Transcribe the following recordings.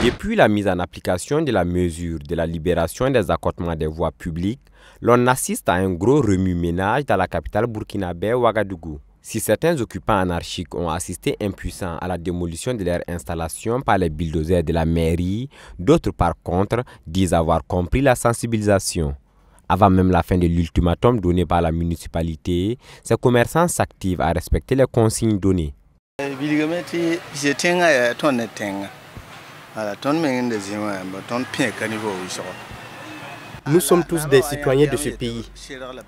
Depuis la mise en application de la mesure de la libération des accotements des voies publiques, l'on assiste à un gros remue-ménage dans la capitale burkinabé Ouagadougou. Si certains occupants anarchiques ont assisté impuissants à la démolition de leurs installations par les bulldozers de la mairie, d'autres par contre disent avoir compris la sensibilisation. Avant même la fin de l'ultimatum donné par la municipalité, ces commerçants s'activent à respecter les consignes données. Nous sommes tous des citoyens de ce pays.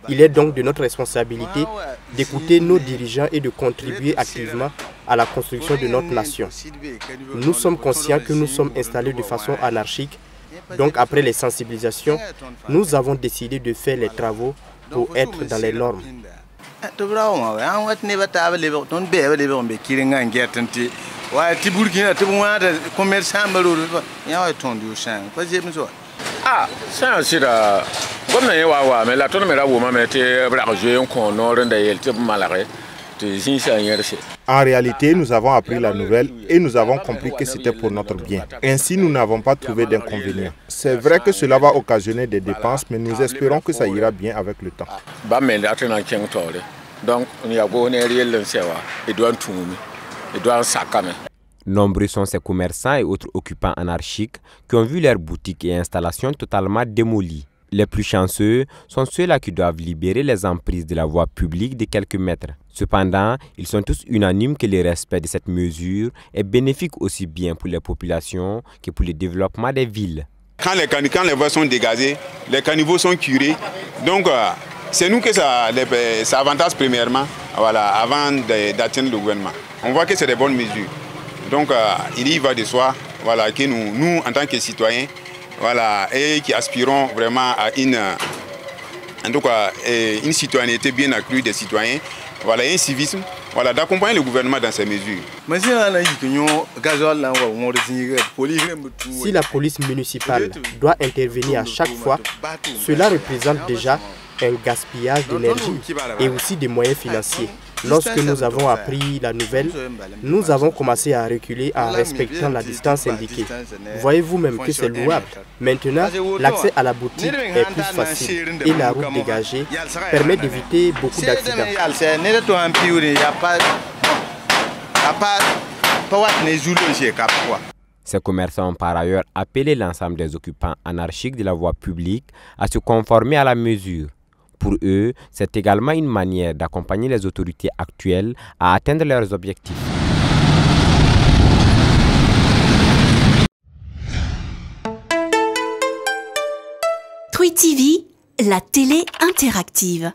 Il est donc de notre responsabilité d'écouter nos dirigeants et de contribuer activement à la construction de notre nation. Nous sommes conscients que nous sommes installés de façon anarchique. Donc après les sensibilisations, nous avons décidé de faire les travaux pour être dans les normes. En réalité, nous avons appris la nouvelle et nous avons compris que c'était pour notre bien. Ainsi, nous n'avons pas trouvé d'inconvénient. C'est vrai que cela va occasionner des dépenses, mais nous espérons que ça ira bien avec le temps. Nombreux sont ces commerçants et autres occupants anarchiques qui ont vu leurs boutiques et installations totalement démolies. Les plus chanceux sont ceux-là qui doivent libérer les emprises de la voie publique de quelques mètres. Cependant, ils sont tous unanimes que le respect de cette mesure est bénéfique aussi bien pour les populations que pour le développement des villes. Quand les voies sont dégazées, les caniveaux sont curés. Donc, c'est nous que ça avantage premièrement, voilà, avant d'atteindre le gouvernement. On voit que c'est des bonnes mesures. Donc, il y va de soi, voilà, que nous, en tant que citoyens, voilà, et qui aspirons vraiment à une citoyenneté bien accrue des citoyens, voilà, un civisme, voilà, d'accompagner le gouvernement dans ces mesures. Si la police municipale doit intervenir à chaque fois, cela représente déjà un gaspillage d'énergie et aussi des moyens financiers. Lorsque nous avons appris la nouvelle, nous avons commencé à reculer en respectant la distance indiquée. Voyez-vous même que c'est louable. Maintenant, l'accès à la boutique est plus facile et la route dégagée permet d'éviter beaucoup d'accidents. Ces commerçants ont par ailleurs appelé l'ensemble des occupants anarchiques de la voie publique à se conformer à la mesure. Pour eux, c'est également une manière d'accompagner les autorités actuelles à atteindre leurs objectifs. Twi TV, la télé interactive.